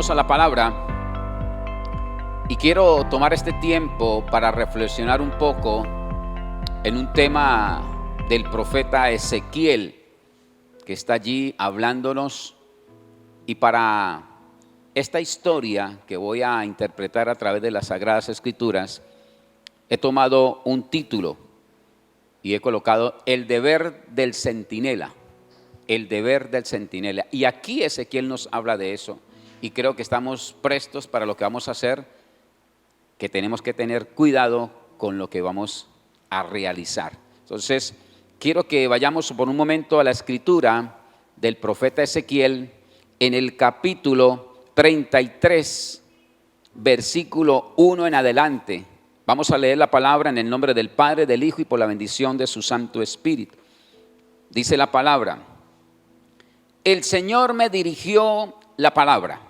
Vamos a la palabra y quiero tomar este tiempo para reflexionar un poco en un tema del profeta Ezequiel que está allí hablándonos, y para esta historia que voy a interpretar a través de las Sagradas Escrituras he tomado un título y he colocado el deber del centinela. El deber del centinela. Y aquí Ezequiel nos habla de eso. Y creo que estamos prestos para lo que vamos a hacer, que tenemos que tener cuidado con lo que vamos a realizar. Entonces, quiero que vayamos por un momento a la escritura del profeta Ezequiel en el capítulo 33, versículo 1 en adelante. Vamos a leer la palabra en el nombre del Padre, del Hijo y por la bendición de su Santo Espíritu. Dice la palabra: el Señor me dirigió la palabra.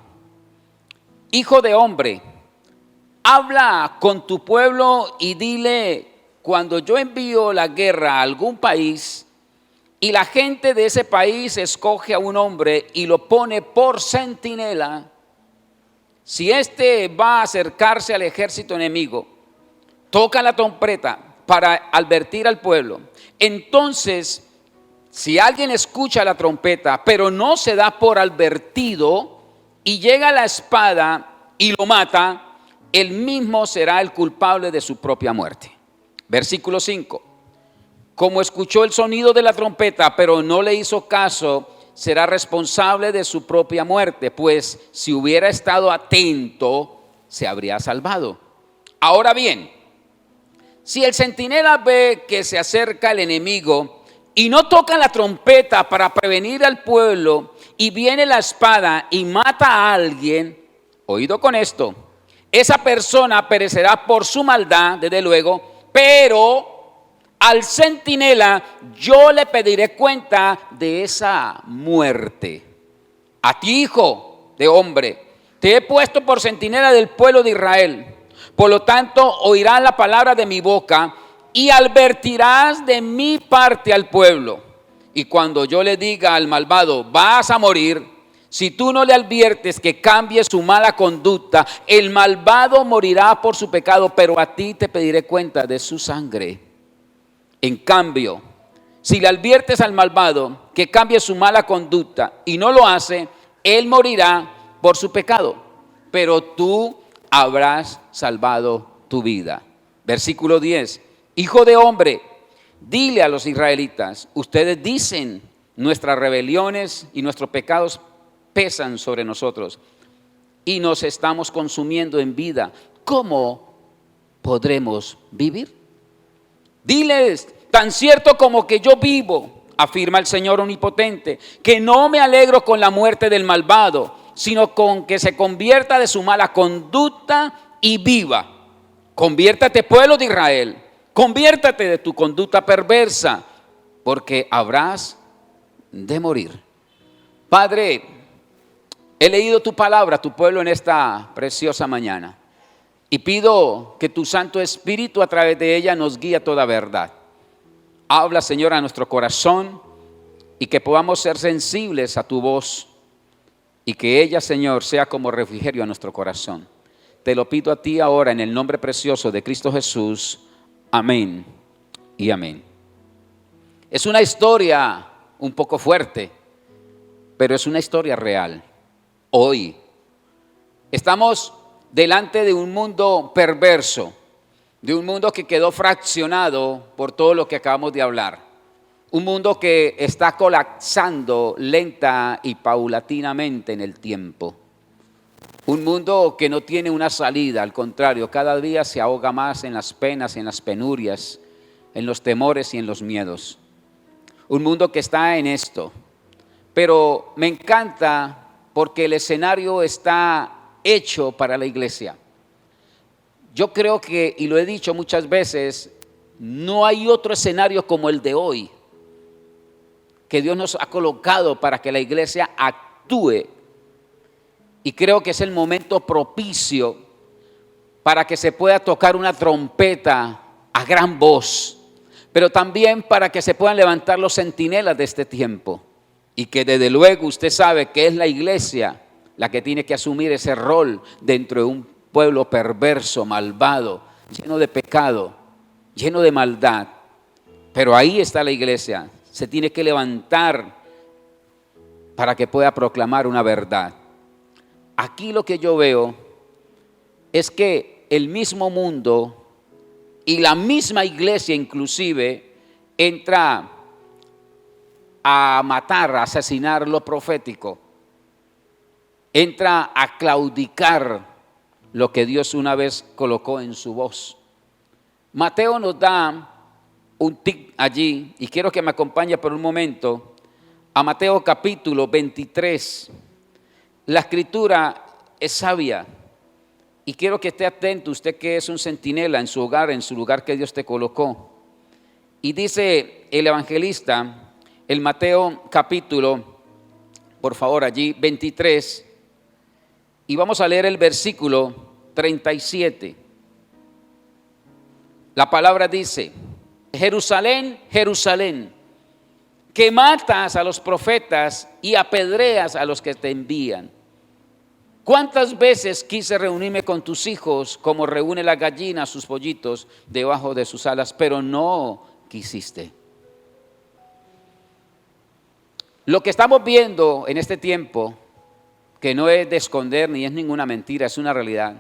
Hijo de hombre, habla con tu pueblo y dile: cuando yo envío la guerra a algún país y la gente de ese país escoge a un hombre y lo pone por centinela, si éste va a acercarse al ejército enemigo, toca la trompeta para advertir al pueblo. Entonces, si alguien escucha la trompeta, pero no se da por advertido y llega la espada y lo mata, él mismo será el culpable de su propia muerte. Versículo 5. Como escuchó el sonido de la trompeta, pero no le hizo caso, será responsable de su propia muerte, pues si hubiera estado atento, se habría salvado. Ahora bien, si el centinela ve que se acerca el enemigo y no toca la trompeta para prevenir al pueblo, y viene la espada y mata a alguien, oído con esto, esa persona perecerá por su maldad, desde luego, pero al centinela yo le pediré cuenta de esa muerte. A ti, hijo de hombre, te he puesto por centinela del pueblo de Israel. Por lo tanto, oirás la palabra de mi boca y advertirás de mi parte al pueblo. Y cuando yo le diga al malvado, vas a morir, si tú no le adviertes que cambie su mala conducta, el malvado morirá por su pecado, pero a ti te pediré cuenta de su sangre. En cambio, si le adviertes al malvado que cambie su mala conducta y no lo hace, él morirá por su pecado, pero tú habrás salvado tu vida. Versículo 10. Hijo de hombre, dile a los israelitas: ustedes dicen, nuestras rebeliones y nuestros pecados pesan sobre nosotros y nos estamos consumiendo en vida. ¿Cómo podremos vivir? Diles: tan cierto como que yo vivo, afirma el Señor omnipotente, que no me alegro con la muerte del malvado, sino con que se convierta de su mala conducta y viva. Conviértate, pueblo de Israel, conviértate de tu conducta perversa, porque habrás de morir. Padre, he leído tu palabra, tu pueblo, en esta preciosa mañana, y pido que tu Santo Espíritu a través de ella nos guíe a toda verdad. Habla, Señor, a nuestro corazón, y que podamos ser sensibles a tu voz, y que ella, Señor, sea como refrigerio a nuestro corazón. Te lo pido a ti ahora en el nombre precioso de Cristo Jesús. Amén y amén. Es una historia un poco fuerte, pero es una historia real. Hoy estamos delante de un mundo perverso, de un mundo que quedó fraccionado por todo lo que acabamos de hablar. Un mundo que está colapsando lenta y paulatinamente en el tiempo. Un mundo que no tiene una salida, al contrario, cada día se ahoga más en las penas, en las penurias, en los temores y en los miedos. Un mundo que está en esto. Pero me encanta porque el escenario está hecho para la iglesia. Yo creo que, y lo he dicho muchas veces, no hay otro escenario como el de hoy, que Dios nos ha colocado para que la iglesia actúe. Y creo que es el momento propicio para que se pueda tocar una trompeta a gran voz, pero también para que se puedan levantar los centinelas de este tiempo. Y que desde luego usted sabe que es la iglesia la que tiene que asumir ese rol dentro de un pueblo perverso, malvado, lleno de pecado, lleno de maldad. Pero ahí está la iglesia, se tiene que levantar para que pueda proclamar una verdad. Aquí lo que yo veo es que el mismo mundo y la misma iglesia inclusive entra a matar, a asesinar lo profético. Entra a claudicar lo que Dios una vez colocó en su voz. Mateo nos da un tip allí y quiero que me acompañe por un momento a Mateo capítulo 23. La escritura es sabia y quiero que esté atento, usted que es un centinela en su hogar, en su lugar que Dios te colocó. Y dice el evangelista, el Mateo capítulo, por favor allí 23, y vamos a leer el versículo 37. La palabra dice: Jerusalén, Jerusalén, que matas a los profetas y apedreas a los que te envían. ¿Cuántas veces quise reunirme con tus hijos como reúne la gallina a sus pollitos debajo de sus alas, pero no quisiste? Lo que estamos viendo en este tiempo, que no es de esconder ni es ninguna mentira, es una realidad,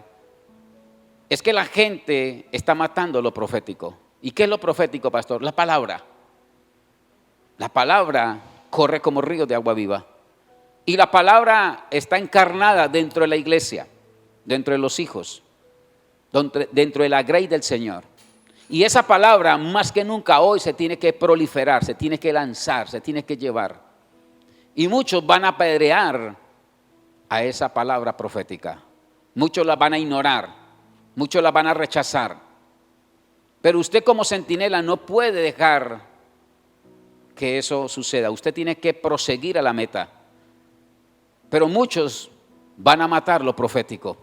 es que la gente está matando lo profético. ¿Y qué es lo profético, pastor? La palabra. La palabra corre como río de agua viva. Y la palabra está encarnada dentro de la iglesia, dentro de los hijos, dentro de la grey del Señor. Y esa palabra más que nunca hoy se tiene que proliferar, se tiene que lanzar, se tiene que llevar. Y muchos van a apedrear a esa palabra profética. Muchos la van a ignorar, muchos la van a rechazar. Pero usted como centinela no puede dejar que eso suceda. Usted tiene que proseguir a la meta. Pero muchos van a matar lo profético.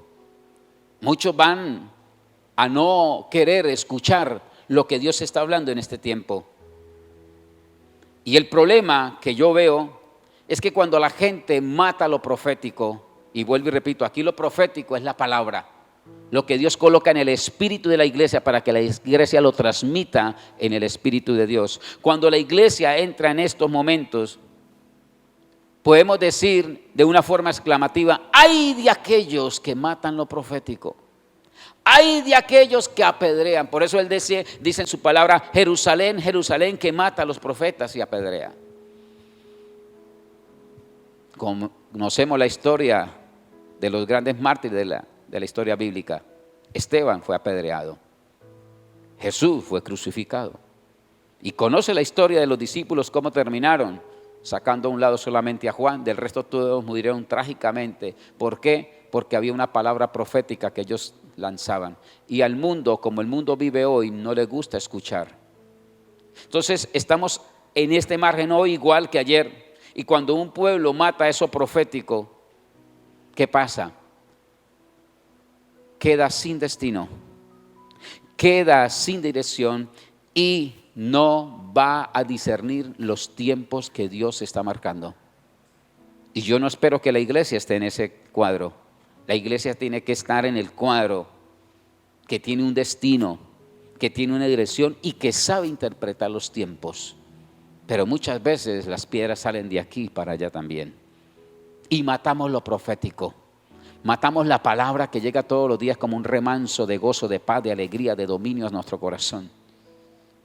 Muchos van a no querer escuchar lo que Dios está hablando en este tiempo. Y el problema que yo veo es que cuando la gente mata lo profético, y vuelvo y repito, aquí lo profético es la palabra, lo que Dios coloca en el espíritu de la iglesia para que la iglesia lo transmita en el espíritu de Dios. Cuando la iglesia entra en estos momentos, podemos decir de una forma exclamativa: ¡ay de aquellos que matan lo profético! ¡Ay de aquellos que apedrean! Por eso él dice en su palabra: Jerusalén, Jerusalén, que mata a los profetas y apedrea. Conocemos la historia de los grandes mártires de la historia bíblica. Esteban fue apedreado. Jesús fue crucificado. Y conoce la historia de los discípulos, cómo terminaron, sacando a un lado solamente a Juan, del resto todos murieron trágicamente. ¿Por qué? Porque había una palabra profética que ellos lanzaban. Y al mundo, como el mundo vive hoy, no le gusta escuchar. Entonces estamos en este margen hoy igual que ayer. Y cuando un pueblo mata eso profético, ¿qué pasa? Queda sin destino, queda sin dirección y no va a discernir los tiempos que Dios está marcando. Y yo no espero que la iglesia esté en ese cuadro. La iglesia tiene que estar en el cuadro que tiene un destino, que tiene una dirección y que sabe interpretar los tiempos. Pero muchas veces las piedras salen de aquí para allá también. Y matamos lo profético. Matamos la palabra que llega todos los días como un remanso de gozo, de paz, de alegría, de dominio a nuestro corazón.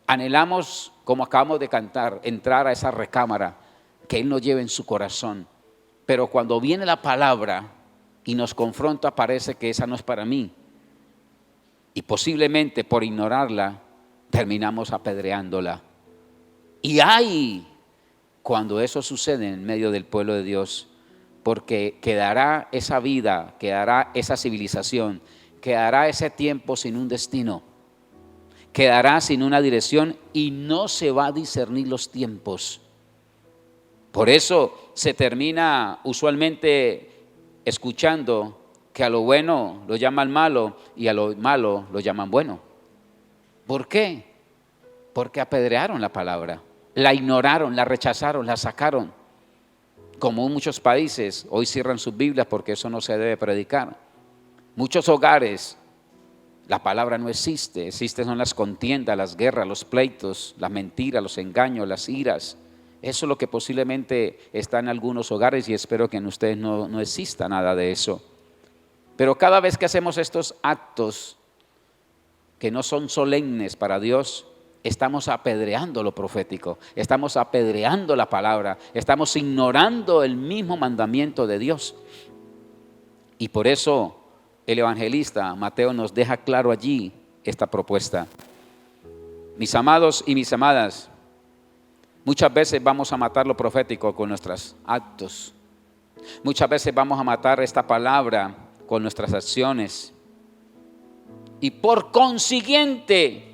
Anhelamos, como acabamos de cantar, entrar a esa recámara que Él nos lleve en su corazón. Pero cuando viene la palabra y nos confronta, parece que esa no es para mí. Y posiblemente por ignorarla, terminamos apedreándola. Y hay cuando eso sucede en medio del pueblo de Dios, porque quedará esa vida, quedará esa civilización, quedará ese tiempo sin un destino, quedará sin una dirección y no se va a discernir los tiempos. Por eso se termina usualmente escuchando que a lo bueno lo llaman malo y a lo malo lo llaman bueno. ¿Por qué? Porque apedrearon la palabra, la ignoraron, la rechazaron, la sacaron. como en muchos países, hoy cierran sus Biblias porque eso no se debe predicar. Muchos hogares, la palabra no existe, existen son las contiendas, las guerras, los pleitos, las mentiras, los engaños, las iras. Eso es lo que posiblemente está en algunos hogares y espero que en ustedes no exista nada de eso. Pero cada vez que hacemos estos actos que no son solemnes para Dios, estamos apedreando lo profético, estamos apedreando la palabra, estamos ignorando el mismo mandamiento de Dios. Y por eso el evangelista Mateo nos deja claro allí esta propuesta. Mis amados y mis amadas, muchas veces vamos a matar lo profético con nuestros actos. Muchas veces vamos a matar esta palabra con nuestras acciones. Y por consiguiente,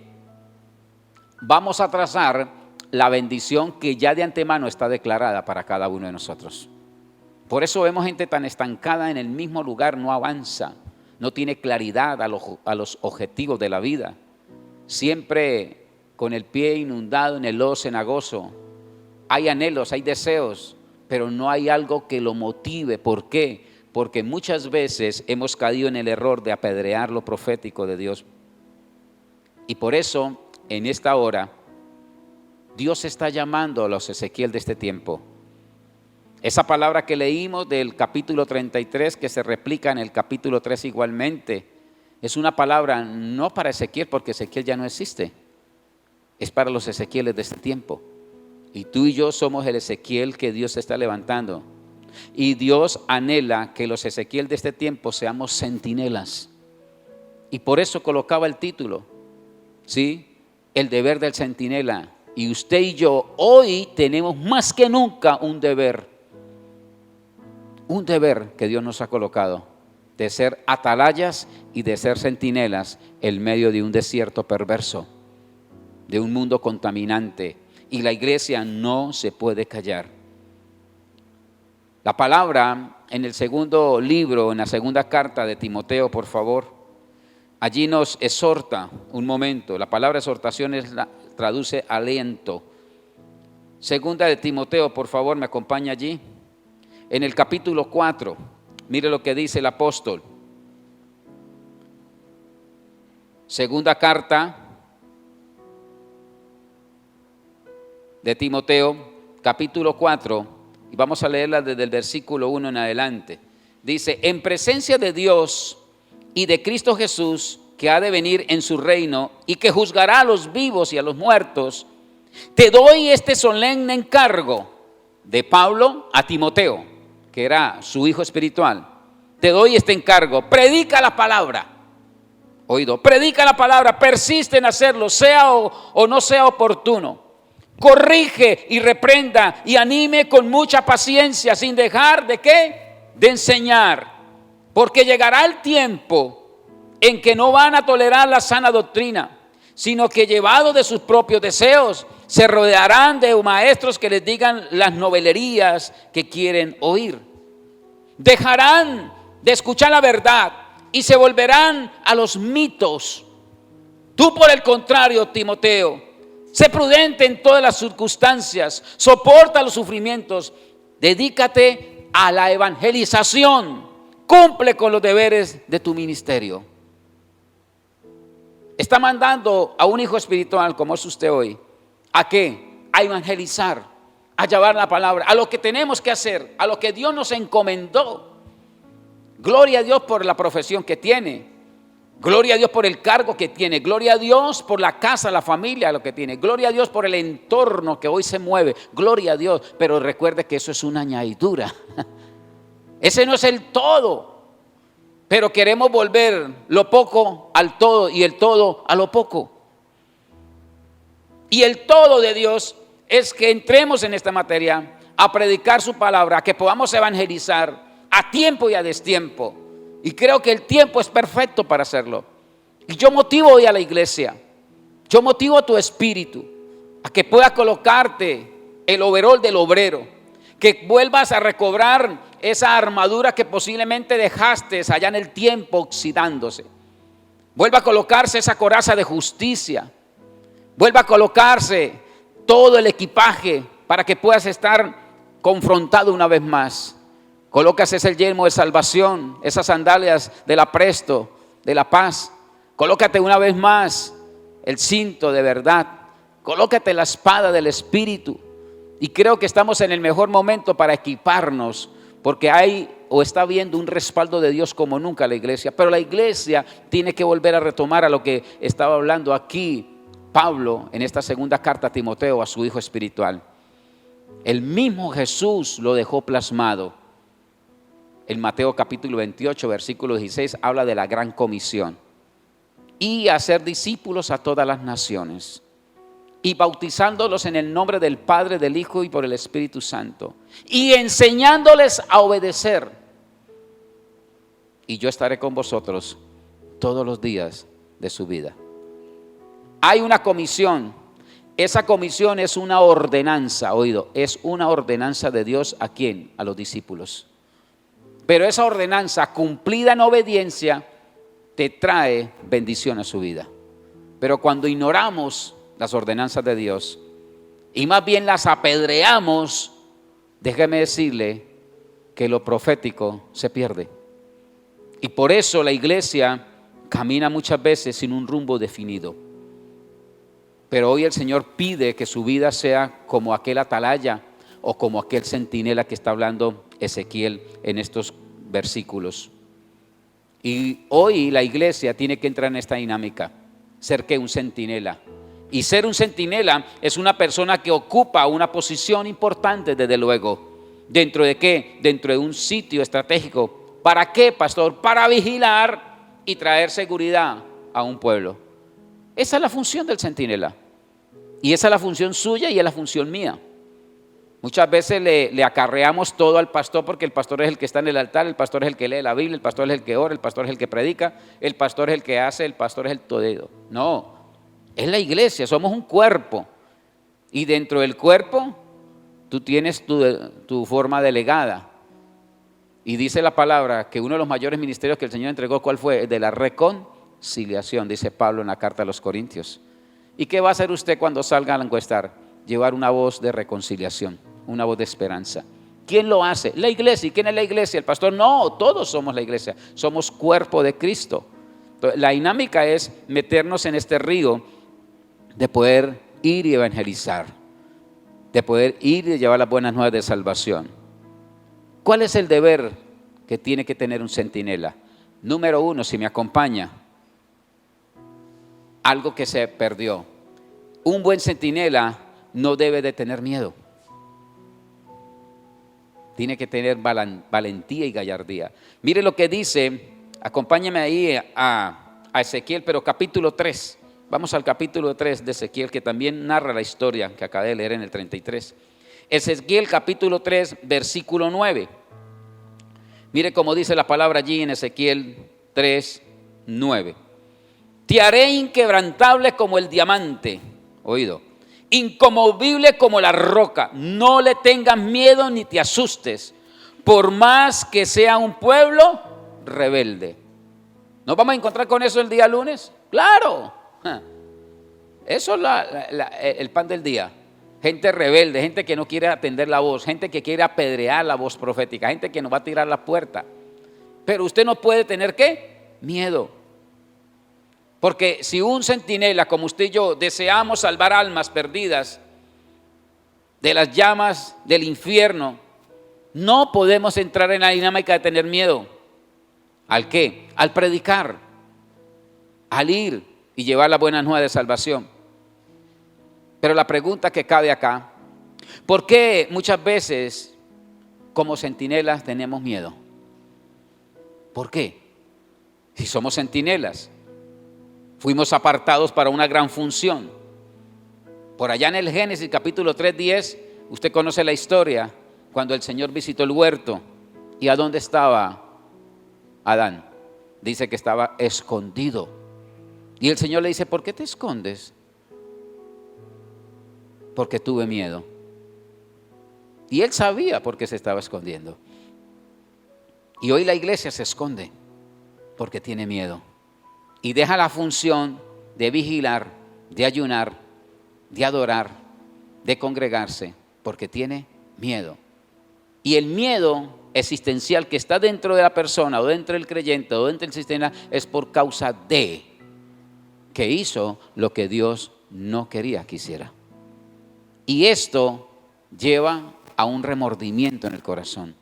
vamos a trazar la bendición que ya de antemano está declarada para cada uno de nosotros. Por eso vemos gente tan estancada en el mismo lugar, no avanza, no tiene claridad a los objetivos de la vida. Siempre con el pie inundado en el lodo cenagoso. Hay anhelos, hay deseos, pero no hay algo que lo motive. ¿Por qué? Porque muchas veces hemos caído en el error de apedrear lo profético de Dios. Y por eso, en esta hora, Dios está llamando a los Ezequiel de este tiempo. Esa palabra que leímos del capítulo 33, que se replica en el capítulo 3 igualmente, es una palabra no para Ezequiel, porque Ezequiel ya no existe. Es para los Ezequieles de este tiempo. Y tú y yo somos el Ezequiel que Dios está levantando. Y Dios anhela que los Ezequiel de este tiempo seamos centinelas. Y por eso colocaba el título, ¿sí? El deber del centinela. Y usted y yo hoy tenemos más que nunca un deber que Dios nos ha colocado, de ser atalayas y de ser centinelas en medio de un desierto perverso, de un mundo contaminante. Y la iglesia no se puede callar. La palabra en el segundo libro, en la segunda carta de Timoteo, por favor, allí nos exhorta un momento. La palabra exhortación traduce aliento. Segunda de Timoteo, por favor, me acompaña allí. En el capítulo 4, mire lo que dice el apóstol. Segunda carta de Timoteo, capítulo 4, y vamos a leerla desde el versículo 1 en adelante. Dice: en presencia de Dios y de Cristo Jesús, que ha de venir en su reino y que juzgará a los vivos y a los muertos, te doy este solemne encargo de Pablo a Timoteo, que era su hijo espiritual. Te doy este encargo: predica la palabra. Oído, predica la palabra, persiste en hacerlo, sea o no sea oportuno. Corrige y reprenda y anime con mucha paciencia, sin dejar de ¿qué? De enseñar. Porque llegará el tiempo en que no van a tolerar la sana doctrina, sino que llevados de sus propios deseos, se rodearán de maestros que les digan las novelerías que quieren oír. Dejarán de escuchar la verdad y se volverán a los mitos. Tú, por el contrario, Timoteo, sé prudente en todas las circunstancias, soporta los sufrimientos, dedícate a la evangelización, cumple con los deberes de tu ministerio. Está mandando a un hijo espiritual como es usted hoy, ¿a qué? A evangelizar, a llevar la palabra, a lo que tenemos que hacer, a lo que Dios nos encomendó. Gloria a Dios por la profesión que tiene, gloria a Dios por el cargo que tiene, gloria a Dios por la casa, la familia, lo que tiene, gloria a Dios por el entorno que hoy se mueve, gloria a Dios, pero recuerde que eso es una añadidura, ese no es el todo. Pero queremos volver lo poco al todo y el todo a lo poco. Y el todo de Dios es que entremos en esta materia a predicar su palabra, que podamos evangelizar a tiempo y a destiempo. Y creo que el tiempo es perfecto para hacerlo. Y yo motivo hoy a la iglesia, yo motivo a tu espíritu a que puedas colocarte el overol del obrero, que vuelvas a recobrar esa armadura que posiblemente dejaste allá en el tiempo oxidándose. Vuelva a colocarse esa coraza de justicia. Vuelva a colocarse todo el equipaje para que puedas estar confrontado una vez más. Colócase ese yelmo de salvación, esas sandalias del apresto, de la paz. Colócate una vez más el cinto de verdad. Colócate la espada del Espíritu. Y creo que estamos en el mejor momento para equiparnos, porque hay o está viendo un respaldo de Dios como nunca la iglesia. Pero la iglesia tiene que volver a retomar a lo que estaba hablando aquí Pablo en esta segunda carta a Timoteo, a su hijo espiritual. El mismo Jesús lo dejó plasmado. En Mateo capítulo 28, versículo 16, habla de la gran comisión. Y hacer discípulos a todas las naciones, y bautizándolos en el nombre del Padre, del Hijo y por el Espíritu Santo, y enseñándoles a obedecer. Y yo estaré con vosotros todos los días de su vida. Hay una comisión. Esa comisión es una ordenanza, oído, es una ordenanza de Dios. ¿A quién? A los discípulos. Pero esa ordenanza cumplida en obediencia te trae bendición a su vida. Pero cuando ignoramos las ordenanzas de Dios y más bien las apedreamos, déjeme decirle que lo profético se pierde. Y por eso la iglesia camina muchas veces sin un rumbo definido. Pero hoy el Señor pide que su vida sea como aquel atalaya o como aquel centinela que está hablando Ezequiel en estos versículos. Y hoy la iglesia tiene que entrar en esta dinámica, ser que un centinela. Y ser un centinela es una persona que ocupa una posición importante, desde luego. ¿Dentro de qué? Dentro de un sitio estratégico. ¿Para qué, pastor? Para vigilar y traer seguridad a un pueblo. Esa es la función del centinela. Y esa es la función suya y es la función mía. Muchas veces le acarreamos todo al pastor, porque el pastor es el que está en el altar, el pastor es el que lee la Biblia, el pastor es el que ora, el pastor es el que predica, el pastor es el que hace, el pastor es el todo. No, es la iglesia, somos un cuerpo. Y dentro del cuerpo tú tienes tu forma delegada. Y dice la palabra que uno de los mayores ministerios que el Señor entregó, ¿cuál fue? El de la reconciliación, dice Pablo en la carta a los Corintios. ¿Y qué va a hacer usted cuando salga a encuestar? Llevar una voz de reconciliación, una voz de esperanza. ¿Quién lo hace? La iglesia. ¿Y quién es la iglesia? ¿El pastor? No, todos somos la iglesia. Somos cuerpo de Cristo. La dinámica es meternos en este río de poder ir y evangelizar, de poder ir y llevar las buenas nuevas de salvación. ¿Cuál es el deber que tiene que tener un centinela? Número uno, si me acompaña, algo que se perdió. Un buen centinela no debe de tener miedo. Tiene que tener valentía y gallardía. Mire lo que dice, acompáñame ahí a Ezequiel, pero capítulo 3. Vamos al capítulo 3 de Ezequiel, que también narra la historia que acabé de leer en el 33. Ezequiel capítulo 3, versículo 9. Mire cómo dice la palabra allí en Ezequiel 3, 9. Te haré inquebrantable como el diamante, oído, inconmovible como la roca. No le tengas miedo ni te asustes, por más que sea un pueblo rebelde. ¿Nos vamos a encontrar con eso el día lunes? Claro. Eso es el pan del día. Gente rebelde, gente que no quiere atender la voz, gente que quiere apedrear la voz profética, gente que nos va a tirar la puerta. Pero usted no puede tener ¿qué? Miedo. Porque si un centinela como usted y yo deseamos salvar almas perdidas de las llamas del infierno, no podemos entrar en la dinámica de tener miedo. ¿Al qué? Al predicar, al ir y llevar la buena nueva de salvación. Pero la pregunta que cabe acá, ¿por qué muchas veces como centinelas tenemos miedo? ¿Por qué? Si somos centinelas, fuimos apartados para una gran función. Por allá en el Génesis capítulo 3:10, usted conoce la historia, cuando el Señor visitó el huerto. ¿Y a dónde estaba Adán? Dice que estaba escondido. Y el Señor le dice, ¿por qué te escondes? Porque tuve miedo. Y él sabía por qué se estaba escondiendo. Y hoy la iglesia se esconde porque tiene miedo. Y deja la función de vigilar, de ayunar, de adorar, de congregarse, porque tiene miedo. Y el miedo existencial que está dentro de la persona o dentro del creyente o dentro del sistema es por causa de que hizo lo que Dios no quería que hiciera. Y esto lleva a un remordimiento en el corazón.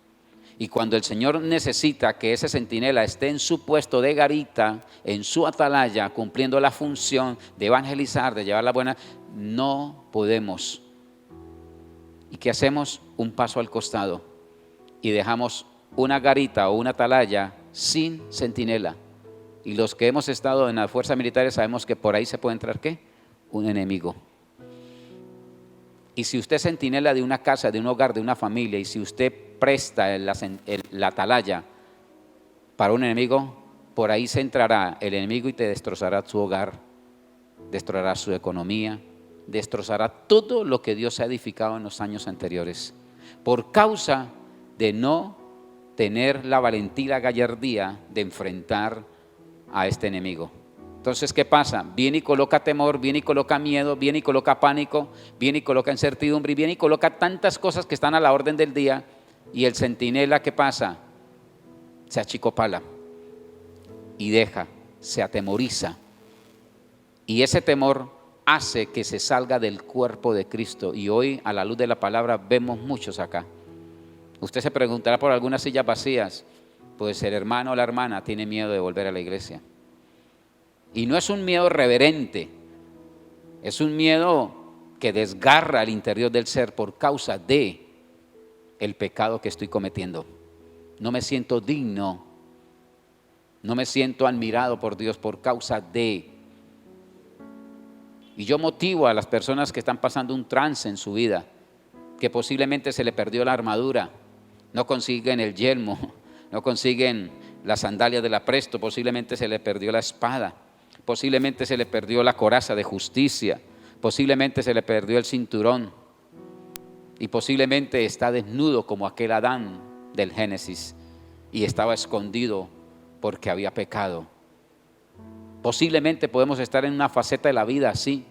Y cuando el Señor necesita que ese centinela esté en su puesto de garita, en su atalaya, cumpliendo la función de evangelizar, de llevar la buena, no podemos. ¿Y qué hacemos? Un paso al costado y dejamos una garita o una atalaya sin centinela. Y los que hemos estado en las fuerzas militares sabemos que por ahí se puede entrar ¿qué? Un enemigo. Y si usted es centinela de una casa, de un hogar, de una familia, y si usted presta la atalaya para un enemigo, por ahí se entrará el enemigo y te destrozará su hogar, destrozará su economía, destrozará todo lo que Dios ha edificado en los años anteriores, por causa de no tener la valentía y la gallardía de enfrentar a este enemigo. Entonces, ¿qué pasa? Viene y coloca temor, viene y coloca miedo, viene y coloca pánico, viene y coloca incertidumbre, y viene y coloca tantas cosas que están a la orden del día. Y el centinela, ¿qué pasa? Se achicopala y deja, se atemoriza. Y ese temor hace que se salga del cuerpo de Cristo. Y hoy, a la luz de la palabra, vemos muchos acá. Usted se preguntará por algunas sillas vacías. Pues el hermano o la hermana tiene miedo de volver a la iglesia. Y no es un miedo reverente, es un miedo que desgarra el interior del ser por causa de el pecado que estoy cometiendo. No me siento digno, no me siento admirado por Dios por causa de. Y yo motivo a las personas que están pasando un trance en su vida, que posiblemente se le perdió la armadura, no consiguen el yelmo, no consiguen las sandalias del apresto, posiblemente se le perdió la espada, posiblemente se le perdió la coraza de justicia, posiblemente se le perdió el cinturón y posiblemente está desnudo como aquel Adán del Génesis y estaba escondido porque había pecado. Posiblemente podemos estar en una faceta de la vida así.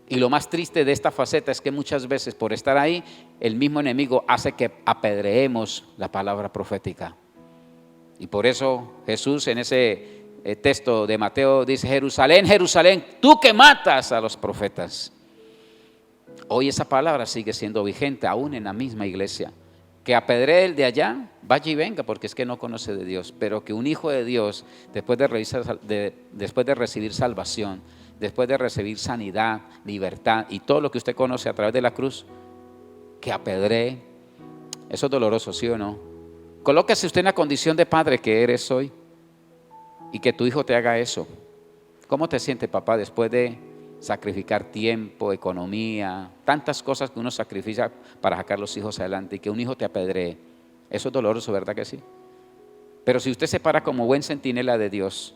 Y lo más triste de esta faceta es que muchas veces por estar ahí, el mismo enemigo hace que apedreemos la palabra profética. Y por eso Jesús en ese texto de Mateo dice: Jerusalén, Jerusalén, tú que matas a los profetas. Hoy esa palabra sigue siendo vigente aún en la misma iglesia. Que apedree el de allá, vaya y venga, porque es que no conoce de Dios. Pero que un hijo de Dios, después de recibir salvación, después de recibir sanidad, libertad y todo lo que usted conoce a través de la cruz, que apedree, eso es doloroso, ¿sí o no? Colóquese usted en la condición de padre que eres hoy y que tu hijo te haga eso. ¿Cómo te sientes, papá, después de sacrificar tiempo, economía, tantas cosas que uno sacrifica para sacar los hijos adelante y que un hijo te apedree? Eso es doloroso, ¿verdad que sí? Pero si usted se para como buen centinela de Dios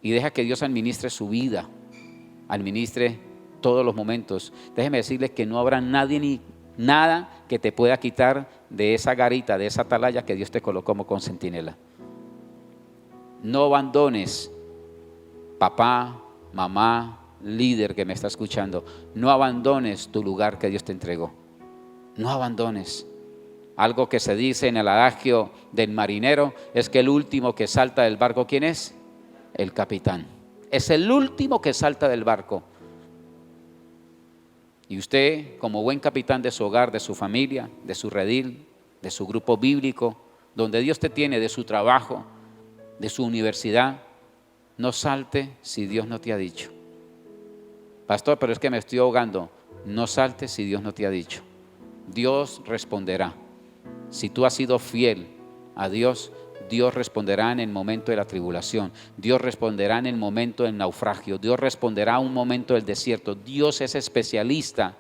y deja que Dios administre su vida, administre todos los momentos, déjeme decirle que no habrá nadie ni nada que te pueda quitar de esa garita, de esa atalaya que Dios te colocó como centinela. No abandones, papá, mamá, líder que me está escuchando, no abandones tu lugar que Dios te entregó. No abandones. Algo que se dice en el adagio del marinero es que el último que salta del barco, ¿quién es? El capitán. Es el último que salta del barco. Y usted, como buen capitán de su hogar, de su familia, de su redil, de su grupo bíblico, donde Dios te tiene, de su trabajo, de su universidad, no salte si Dios no te ha dicho. Pastor, pero es que me estoy ahogando. No saltes si Dios no te ha dicho. Dios responderá. Si tú has sido fiel a Dios, Dios responderá en el momento de la tribulación. Dios responderá en el momento del naufragio. Dios responderá en un momento del desierto. Dios es especialista,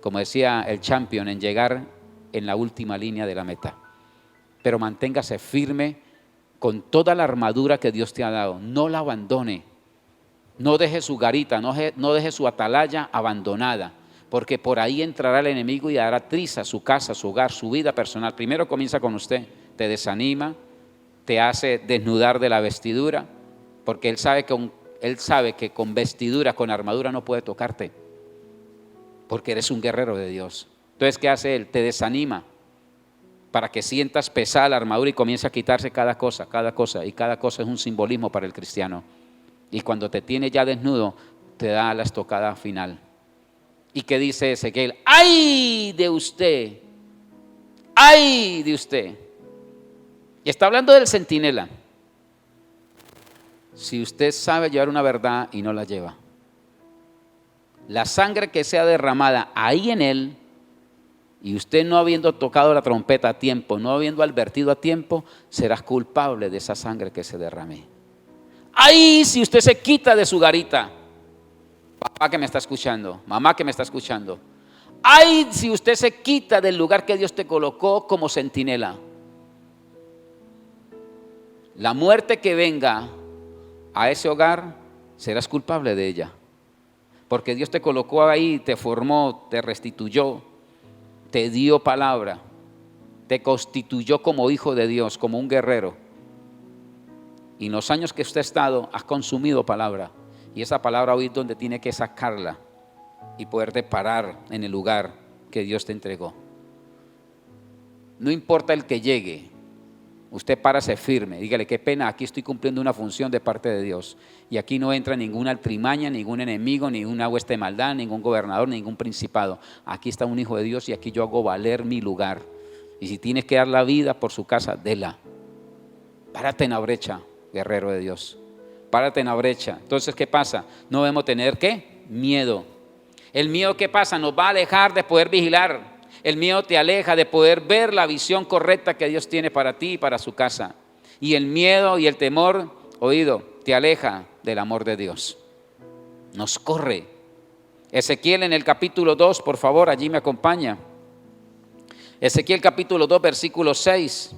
como decía el champion, en llegar en la última línea de la meta. Pero manténgase firme con toda la armadura que Dios te ha dado. No la abandone. No deje su garita, no deje su atalaya abandonada, porque por ahí entrará el enemigo y hará triza su casa, su hogar, su vida personal. Primero comienza con usted, te desanima, te hace desnudar de la vestidura, porque él sabe que con vestidura, con armadura no puede tocarte, porque eres un guerrero de Dios. Entonces, ¿qué hace él? Te desanima, para que sientas pesada la armadura y comience a quitarse cada cosa, y cada cosa es un simbolismo para el cristiano. Y cuando te tiene ya desnudo, te da la estocada final. ¿Y qué dice Ezequiel? ¡Ay de usted! ¡Ay de usted! Y está hablando del centinela. Si usted sabe llevar una verdad y no la lleva, la sangre que sea derramada ahí en él, y usted no habiendo tocado la trompeta a tiempo, no habiendo advertido a tiempo, serás culpable de esa sangre que se derrame. ¡Ay! Si usted se quita de su garita, papá que me está escuchando, mamá que me está escuchando, ¡ay! Si usted se quita del lugar que Dios te colocó como centinela, la muerte que venga a ese hogar, serás culpable de ella. Porque Dios te colocó ahí, te formó, te restituyó, te dio palabra, te constituyó como hijo de Dios, como un guerrero. Y en los años que usted ha estado, has consumido palabra. Y esa palabra hoy es donde tiene que sacarla y poderte parar en el lugar que Dios te entregó. No importa el que llegue, usted párase firme, dígale: qué pena, aquí estoy cumpliendo una función de parte de Dios. Y aquí no entra ninguna altrimaña, ningún enemigo, ninguna hueste de maldad, ningún gobernador, ningún principado. Aquí está un hijo de Dios y aquí yo hago valer mi lugar. Y si tienes que dar la vida por su casa, déla. Párate en la brecha, guerrero de Dios. Párate en la brecha. Entonces, ¿qué pasa? No debemos tener, ¿qué? Miedo. El miedo, ¿qué pasa? Nos va a alejar de poder vigilar. El miedo te aleja de poder ver la visión correcta que Dios tiene para ti y para su casa. Y el miedo y el temor, oído, te aleja del amor de Dios. Nos corre. Ezequiel en el capítulo 2, por favor, allí me acompaña. Ezequiel capítulo 2, versículo 6,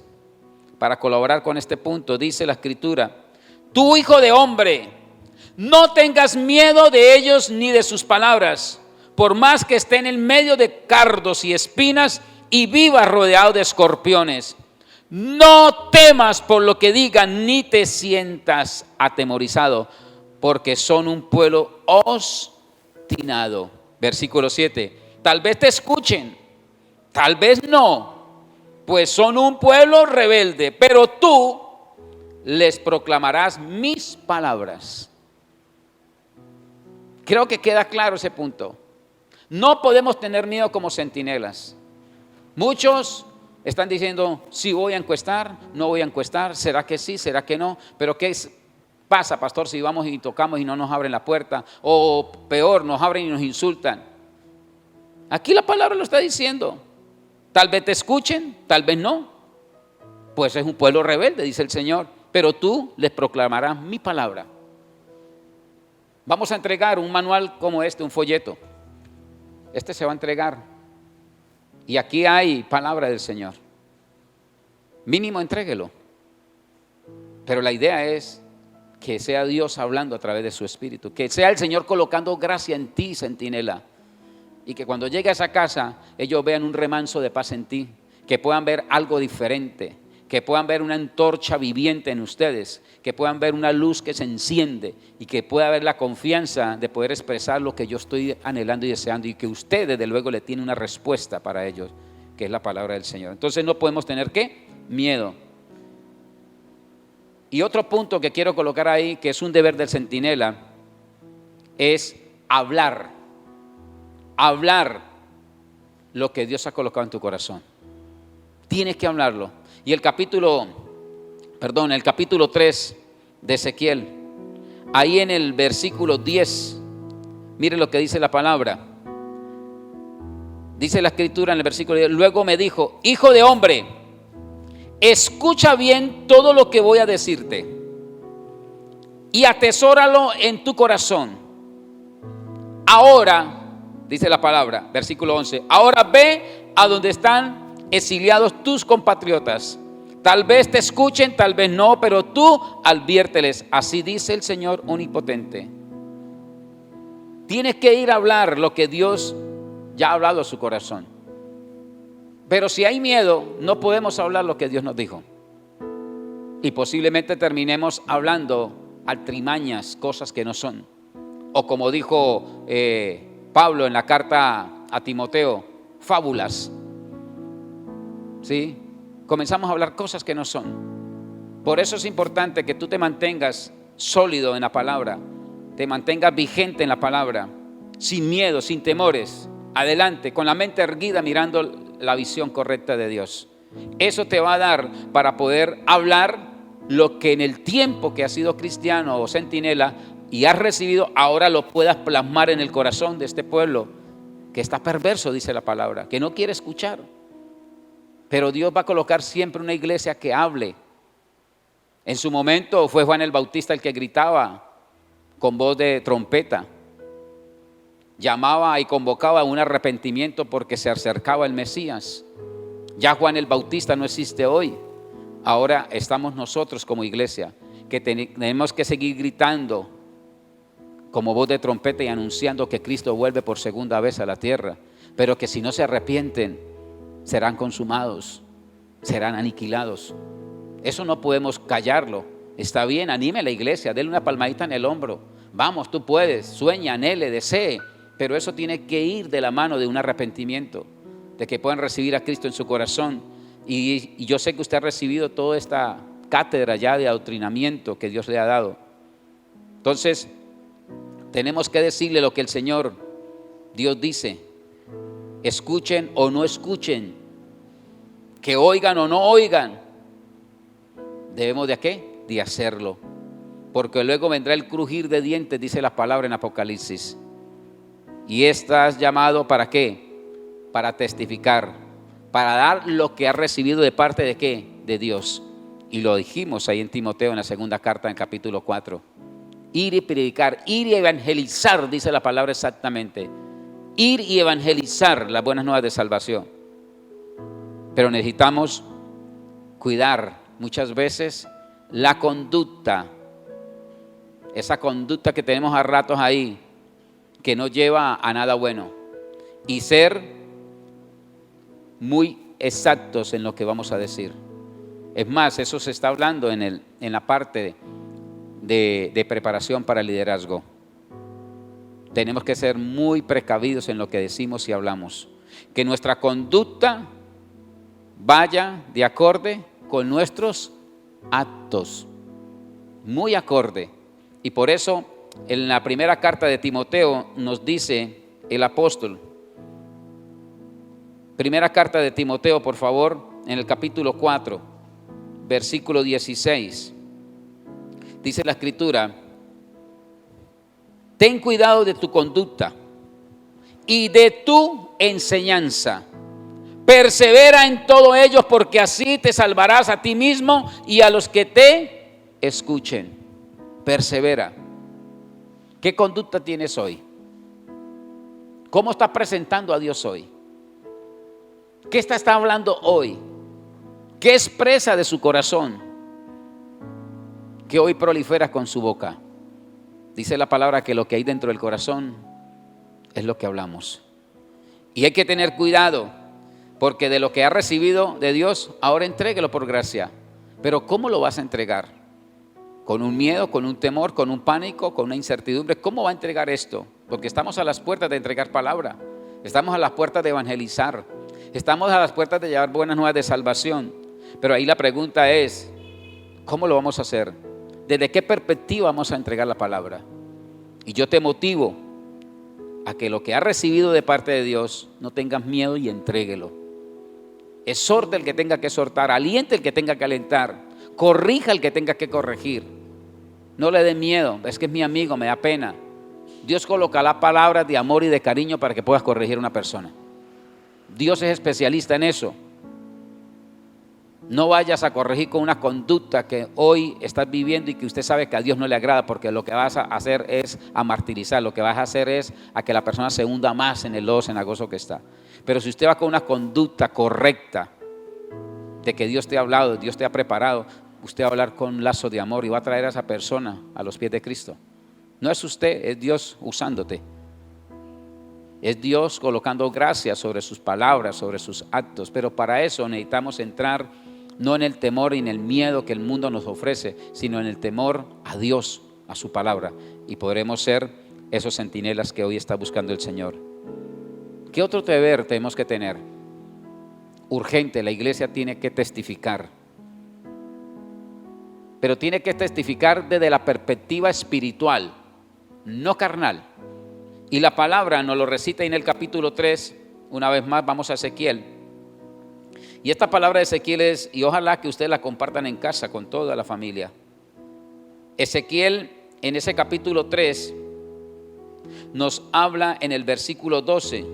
para colaborar con este punto, dice la escritura: tú, hijo de hombre, no tengas miedo de ellos ni de sus palabras, por más que estén en medio de cardos y espinas y vivas rodeado de escorpiones. No temas por lo que digan, ni te sientas atemorizado, porque son un pueblo obstinado. Versículo 7. Tal vez te escuchen, tal vez no, pues son un pueblo rebelde, pero tú les proclamarás mis palabras. Creo que queda claro ese punto. No podemos tener miedo como centinelas. Muchos están diciendo: sí voy a encuestar, no voy a encuestar, será que sí, será que no. Pero ¿qué pasa, pastor, si vamos y tocamos y no nos abren la puerta? O peor, nos abren y nos insultan. Aquí la palabra lo está diciendo. Tal vez te escuchen, tal vez no. Pues es un pueblo rebelde, dice el Señor. Pero tú les proclamarás mi palabra. Vamos a entregar un manual como este, un folleto. Este se va a entregar. Y aquí hay palabra del Señor. Mínimo entréguelo. Pero la idea es que sea Dios hablando a través de su Espíritu. Que sea el Señor colocando gracia en ti, centinela. Y que cuando llegue a esa casa, ellos vean un remanso de paz en ti. Que puedan ver algo diferente. Que puedan ver una antorcha viviente en ustedes. Que puedan ver una luz que se enciende. Y que pueda haber la confianza de poder expresar lo que yo estoy anhelando y deseando. Y que usted desde luego le tiene una respuesta para ellos, que es la palabra del Señor. Entonces no podemos tener, ¿qué? Miedo. Y otro punto que quiero colocar ahí, que es un deber del centinela, es hablar. Hablar lo que Dios ha colocado en tu corazón. Tienes que hablarlo. Y el capítulo 3 de Ezequiel, ahí en el versículo 10, mire lo que dice la palabra. Dice la escritura en el versículo 10: luego me dijo: hijo de hombre, escucha bien todo lo que voy a decirte y atesóralo en tu corazón. Ahora, dice la palabra, versículo 11, ahora ve a donde están exiliados tus compatriotas. Tal vez te escuchen, tal vez no, pero tú adviérteles. Así dice el Señor omnipotente. Tienes que ir a hablar lo que Dios ya ha hablado a su corazón. Pero si hay miedo, no podemos hablar lo que Dios nos dijo. Y posiblemente terminemos hablando altrimañas, cosas que no son. O como dijo Pablo en la carta a Timoteo, fábulas. ¿Sí? comenzamos a hablar cosas que no son. Por eso es importante que tú te mantengas sólido en la palabra, te mantengas vigente en la palabra, sin miedo, sin temores, adelante, con la mente erguida, mirando la visión correcta de Dios. Eso te va a dar para poder hablar lo que en el tiempo que has sido cristiano o centinela y has recibido, ahora lo puedas plasmar en el corazón de este pueblo que está perverso, dice la palabra, que no quiere escuchar. Pero Dios va a colocar siempre una iglesia que hable. En su momento fue Juan el Bautista el que gritaba con voz de trompeta, llamaba y convocaba a un arrepentimiento porque se acercaba el Mesías. Ya Juan el Bautista no existe hoy. Ahora estamos nosotros como iglesia que tenemos que seguir gritando como voz de trompeta y anunciando que Cristo vuelve por segunda vez a la tierra, pero que si no se arrepienten serán consumados, serán aniquilados. Eso no podemos callarlo. Está bien, anime a la iglesia, denle una palmadita en el hombro. Vamos, tú puedes, sueña, anhele, desee, pero eso tiene que ir de la mano de un arrepentimiento, de que puedan recibir a Cristo en su corazón. Y yo sé que usted ha recibido toda esta cátedra ya de adoctrinamiento que Dios le ha dado. Entonces, tenemos que decirle lo que el Señor, Dios dice. Escuchen o no escuchen, que oigan o no oigan. Debemos ¿de qué? De hacerlo. Porque luego vendrá el crujir de dientes, dice la palabra en Apocalipsis. Y estás llamado ¿para qué? Para testificar, para dar lo que has recibido de parte de ¿qué? De Dios. Y lo dijimos ahí en Timoteo en la segunda carta en capítulo 4. Ir y predicar, ir y evangelizar, dice la palabra exactamente. Ir y evangelizar las buenas nuevas de salvación. Pero necesitamos cuidar muchas veces la conducta, esa conducta que tenemos a ratos ahí, que no lleva a nada bueno, y ser muy exactos en lo que vamos a decir. Es más, eso se está hablando en la parte de preparación para el liderazgo. Tenemos que ser muy precavidos en lo que decimos y hablamos, que nuestra conducta vaya de acorde con nuestros actos, muy acorde. Y por eso en la primera carta de Timoteo nos dice el apóstol, primera carta de Timoteo, por favor, en el capítulo 4, versículo 16, dice la escritura: ten cuidado de tu conducta y de tu enseñanza. Persevera en todo ello, porque así te salvarás a ti mismo y a los que te escuchen. Persevera. ¿Qué conducta tienes hoy? ¿Cómo estás presentando a Dios hoy? ¿Qué está hablando hoy? ¿Qué expresa de su corazón que hoy prolifera con su boca? Dice la palabra que lo que hay dentro del corazón es lo que hablamos. Y hay que tener cuidado, porque de lo que ha recibido de Dios, ahora entréguelo por gracia. Pero ¿cómo lo vas a entregar? ¿Con un miedo, con un temor, con un pánico, con una incertidumbre? ¿Cómo va a entregar esto? Porque estamos a las puertas de entregar palabra. Estamos a las puertas de evangelizar. Estamos a las puertas de llevar buenas nuevas de salvación. Pero ahí la pregunta es, ¿cómo lo vamos a hacer? ¿Desde qué perspectiva vamos a entregar la palabra? Y yo te motivo a que lo que has recibido de parte de Dios, no tengas miedo y entréguelo. Exhorta el que tenga que exhortar, aliente el que tenga que alentar, corrija el que tenga que corregir. No le dé miedo, es que es mi amigo, me da pena. Dios colocará palabras de amor y de cariño para que puedas corregir a una persona. Dios es especialista en eso. No vayas a corregir con una conducta que hoy estás viviendo y que usted sabe que a Dios no le agrada, porque lo que vas a hacer es a martirizar, lo que vas a hacer es a que la persona se hunda más en el lodo cenagoso que está. Pero si usted va con una conducta correcta, de que Dios te ha hablado, Dios te ha preparado, usted va a hablar con un lazo de amor y va a traer a esa persona a los pies de Cristo. No es usted, es Dios usándote. Es Dios colocando gracia sobre sus palabras, sobre sus actos. Pero para eso necesitamos entrar no en el temor y en el miedo que el mundo nos ofrece, sino en el temor a Dios, a su palabra. Y podremos ser esos centinelas que hoy está buscando el Señor. ¿Qué otro deber tenemos que tener? urgente, la iglesia tiene que testificar. Pero tiene que testificar desde la perspectiva espiritual, no carnal. Y la palabra nos lo recita en el capítulo 3, una vez más vamos a Ezequiel. Y esta palabra de Ezequiel es, y ojalá que ustedes la compartan en casa con toda la familia. Ezequiel en ese capítulo 3 nos habla en el versículo 12,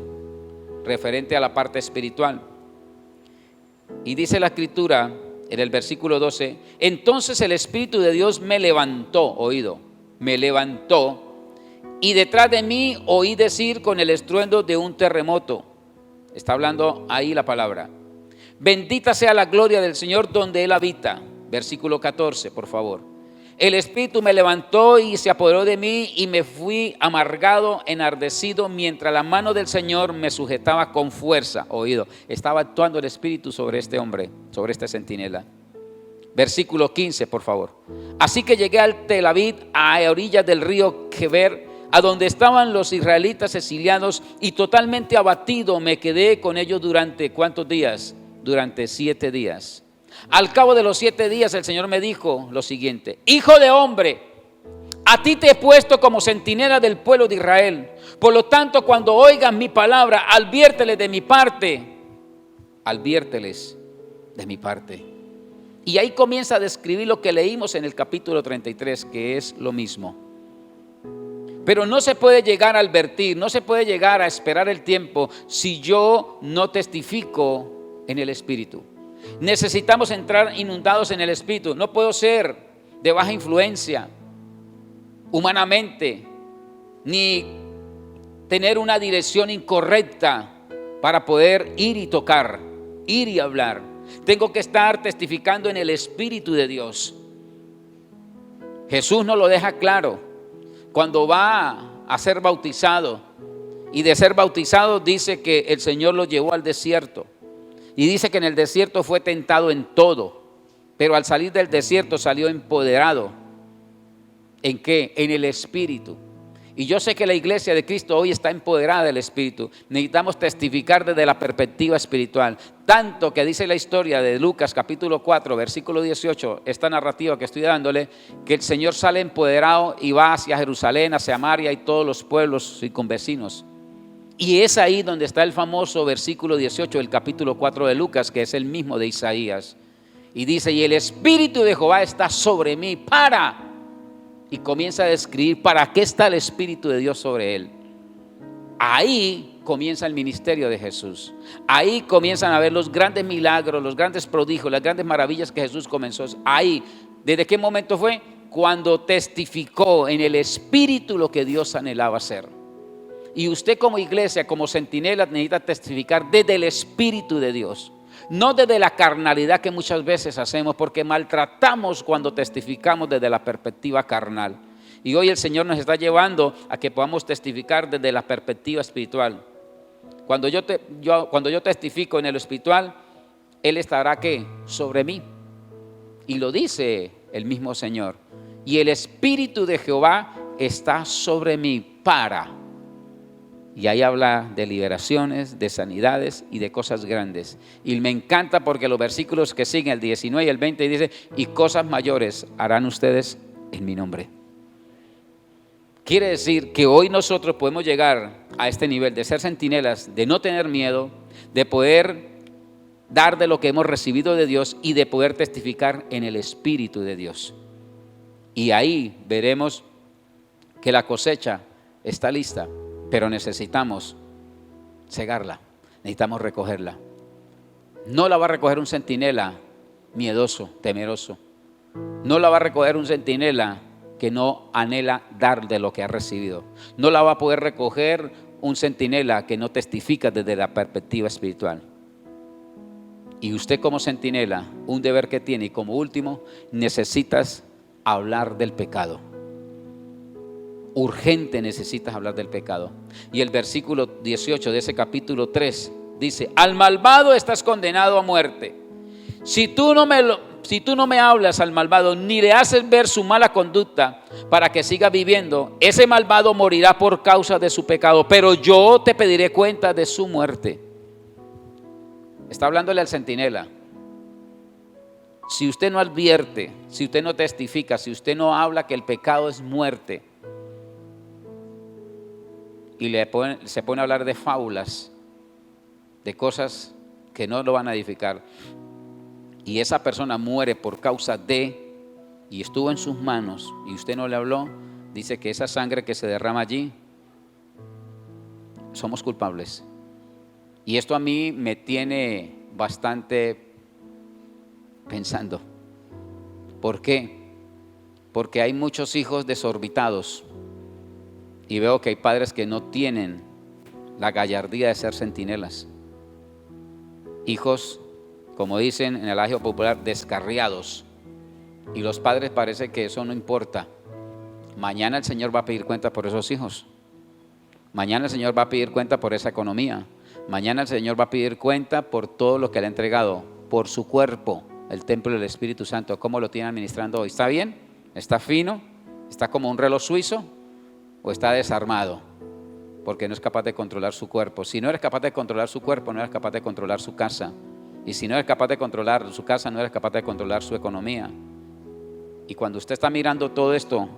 referente a la parte espiritual. Y dice la escritura en el versículo 12, entonces el Espíritu de Dios me levantó, me levantó, y detrás de mí oí decir con el estruendo de un terremoto. Está hablando ahí la palabra. Bendita sea la gloria del Señor donde Él habita. Versículo 14, por favor. El Espíritu me levantó y se apoderó de mí y me fui amargado, enardecido, mientras la mano del Señor me sujetaba con fuerza. Estaba actuando el Espíritu sobre este hombre, sobre este centinela. Versículo 15, por favor. Así que llegué al Tel Aviv, a orillas del río Kebar, a donde estaban los israelitas exiliados, y totalmente abatido me quedé con ellos durante ¿cuántos días? Durante 7 días. Al cabo de los 7 días el Señor me dijo lo siguiente: hijo de hombre, a ti te he puesto como centinela del pueblo de Israel. Por lo tanto, cuando oigan mi palabra, adviérteles de mi parte. Adviérteles de mi parte. Y ahí comienza a describir lo que leímos en el capítulo 33, que es lo mismo. Pero no se puede llegar a advertir, no se puede llegar a esperar el tiempo si yo no testifico en el Espíritu. Necesitamos entrar inundados en el Espíritu. No puedo ser de baja influencia humanamente, ni tener una dirección incorrecta para poder ir y tocar, ir y hablar. Tengo que estar testificando en el Espíritu de Dios. Jesús nos lo deja claro cuando va a ser bautizado, y de ser bautizado dice que el Señor lo llevó al desierto. Y dice que en el desierto fue tentado en todo, pero al salir del desierto salió empoderado. ¿En qué? En el Espíritu. Y yo sé que la iglesia de Cristo hoy está empoderada del Espíritu. Necesitamos testificar desde la perspectiva espiritual. Tanto que dice la historia de Lucas capítulo 4, versículo 18, esta narrativa que estoy dándole, que el Señor sale empoderado y va hacia Jerusalén, hacia Samaria y todos los pueblos circunvecinos. Y es ahí donde está el famoso versículo 18 del capítulo 4 de Lucas, que es el mismo de Isaías. Y dice, y el Espíritu de Jehová está sobre mí y comienza a describir para qué está el Espíritu de Dios sobre él. Ahí comienza el ministerio de Jesús. Ahí comienzan a ver los grandes milagros, los grandes prodigios, las grandes maravillas que Jesús comenzó. Ahí, ¿desde qué momento fue? Cuando testificó en el Espíritu lo que Dios anhelaba hacer. Y usted como iglesia, como centinela, necesita testificar desde el Espíritu de Dios, no desde la carnalidad que muchas veces hacemos, porque maltratamos cuando testificamos desde la perspectiva carnal. Y hoy el Señor nos está llevando a que podamos testificar desde la perspectiva espiritual. Cuando yo testifico en el espiritual, Él estará ¿qué? Sobre mí. Y lo dice el mismo Señor. Y el Espíritu de Jehová está sobre mí Y ahí habla de liberaciones, de sanidades y de cosas grandes. Y me encanta porque los versículos que siguen, el 19 y el 20, dice, y cosas mayores harán ustedes en mi nombre. Quiere decir que hoy nosotros podemos llegar a este nivel de ser centinelas, de no tener miedo, de poder dar de lo que hemos recibido de Dios y de poder testificar en el Espíritu de Dios. Y ahí veremos que la cosecha está lista, pero necesitamos cegarla, necesitamos recogerla. No la va a recoger un centinela miedoso, temeroso. No la va a recoger un centinela que no anhela dar de lo que ha recibido. No la va a poder recoger un centinela que no testifica desde la perspectiva espiritual. Y usted como centinela, un deber que tiene, y como último, necesitas hablar del pecado. Urgente necesitas hablar del pecado. Y el versículo 18 de ese capítulo 3 dice, al malvado estás condenado a muerte. Si tú no me hablas al malvado, ni le haces ver su mala conducta para que siga viviendo, ese malvado morirá por causa de su pecado, pero yo te pediré cuenta de su muerte. Está hablándole al centinela. Si usted no advierte, si usted no testifica, si usted no habla que el pecado es muerte, y se pone a hablar de fábulas, de cosas que no lo van a edificar, y esa persona muere por causa de, y estuvo en sus manos, y usted no le habló, dice que esa sangre que se derrama allí, somos culpables. Y esto a mí me tiene bastante pensando. ¿Por qué? Porque hay muchos hijos desorbitados y veo que hay padres que no tienen la gallardía de ser centinelas. Hijos, como dicen en el agio popular, descarriados. Y los padres parece que eso no importa. Mañana el Señor va a pedir cuenta por esos hijos. Mañana el Señor va a pedir cuenta por esa economía. Mañana el Señor va a pedir cuenta por todo lo que le ha entregado, por su cuerpo, el templo del Espíritu Santo. ¿Cómo lo tiene administrando hoy? ¿Está bien? ¿Está fino? ¿Está como un reloj suizo? ¿O está desarmado? Porque no es capaz de controlar su cuerpo. Si no eres capaz de controlar su cuerpo, no eres capaz de controlar su casa. Y si no eres capaz de controlar su casa, no eres capaz de controlar su economía. Y cuando usted está mirando todo esto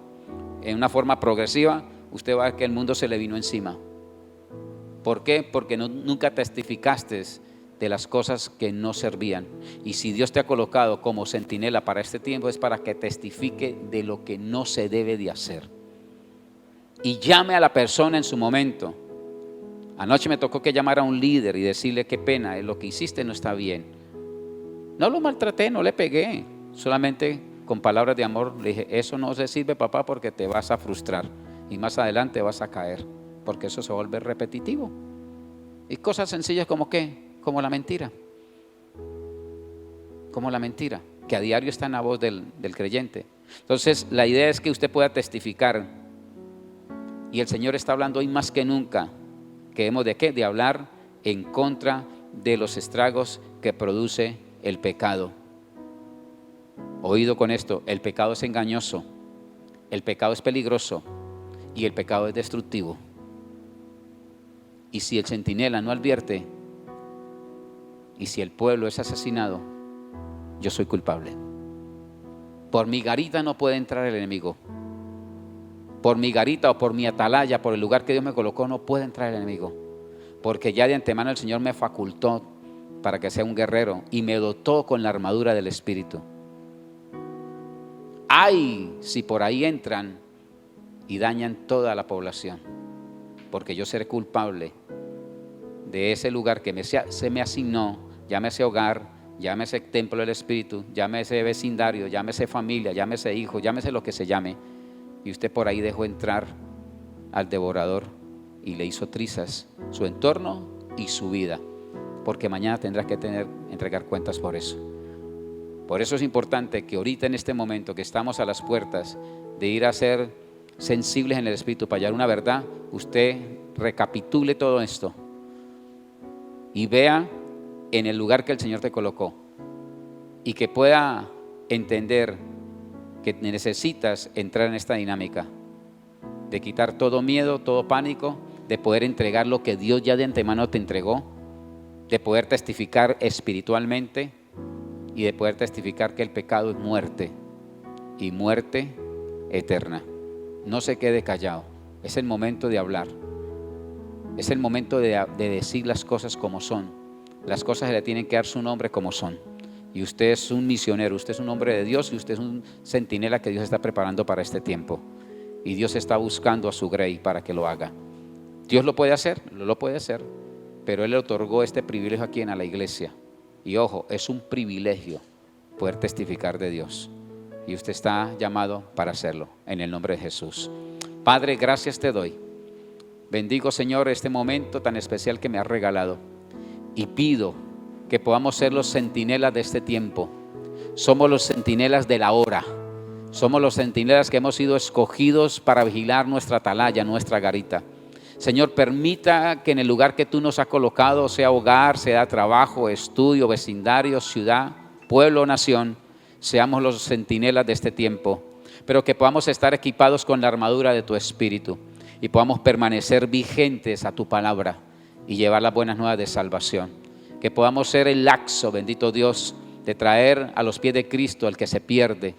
en una forma progresiva, usted va a ver que el mundo se le vino encima. ¿Por qué? Porque nunca testificaste de las cosas que no servían. Y si Dios te ha colocado como centinela para este tiempo, es para que testifique de lo que no se debe de hacer. Y llame a la persona en su momento. Anoche me tocó que llamara a un líder y decirle: qué pena, lo que hiciste no está bien. No lo maltraté, no le pegué, solamente con palabras de amor le dije: eso no se sirve, papá, porque te vas a frustrar y más adelante vas a caer, porque eso se vuelve repetitivo. Y cosas sencillas como ¿qué? Como la mentira. Como la mentira, que a diario está en la voz del creyente. Entonces la idea es que usted pueda testificar. Y el Señor está hablando hoy más que nunca que hemos de ¿qué? De hablar en contra de los estragos que produce el pecado. Oído con esto: el pecado es engañoso, el pecado es peligroso y el pecado es destructivo. Y si el centinela no advierte, y si el pueblo es asesinado, yo soy culpable. Por mi garita no puede entrar el enemigo. Por mi garita o por mi atalaya, por el lugar que Dios me colocó, no puede entrar el enemigo. Porque ya de antemano el Señor me facultó para que sea un guerrero y me dotó con la armadura del Espíritu. Ay, si por ahí entran y dañan toda la población, porque yo seré culpable de ese lugar que se me asignó, llámese hogar, llámese templo del Espíritu, llámese vecindario, llámese familia, llámese hijo, llámese lo que se llame. Y usted por ahí dejó entrar al devorador y le hizo trizas su entorno y su vida, porque mañana tendrás que entregar cuentas por eso. Por eso es importante que ahorita, en este momento que estamos a las puertas de ir a ser sensibles en el Espíritu para hallar una verdad, usted recapitule todo esto y vea en el lugar que el Señor te colocó, y que pueda entender que necesitas entrar en esta dinámica de quitar todo miedo, todo pánico, de poder entregar lo que Dios ya de antemano te entregó, de poder testificar espiritualmente y de poder testificar que el pecado es muerte y muerte eterna. No se quede callado, es el momento de hablar, es el momento de decir las cosas como son. Las cosas le tienen que dar su nombre como son. Y usted es un misionero, usted es un hombre de Dios y usted es un centinela que Dios está preparando para este tiempo. Y Dios está buscando a su grey para que lo haga. Dios lo puede hacer, lo puede hacer, pero Él le otorgó este privilegio aquí en la iglesia. Y ojo, es un privilegio poder testificar de Dios. Y usted está llamado para hacerlo, en el nombre de Jesús. Padre, gracias te doy. Bendigo, Señor, este momento tan especial que me has regalado. Y pido que podamos ser los centinelas de este tiempo. Somos los centinelas de la hora. Somos los centinelas que hemos sido escogidos para vigilar nuestra atalaya, nuestra garita. Señor, permita que en el lugar que tú nos has colocado, sea hogar, sea trabajo, estudio, vecindario, ciudad, pueblo o nación, seamos los centinelas de este tiempo, pero que podamos estar equipados con la armadura de tu Espíritu y podamos permanecer vigentes a tu palabra y llevar las buenas nuevas de salvación. que podamos ser el laxo, bendito Dios, de traer a los pies de Cristo al que se pierde,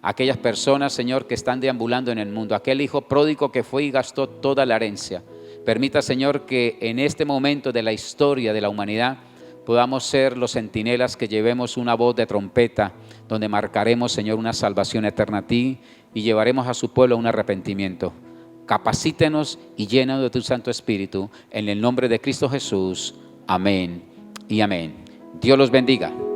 aquellas personas, Señor, que están deambulando en el mundo, aquel hijo pródigo que fue y gastó toda la herencia. Permita, Señor, que en este momento de la historia de la humanidad podamos ser los centinelas que llevemos una voz de trompeta, donde marcaremos, Señor, una salvación eterna a ti y llevaremos a su pueblo a un arrepentimiento. Capacítenos y llénanos de tu Santo Espíritu, en el nombre de Cristo Jesús. Amén y amén. Dios los bendiga.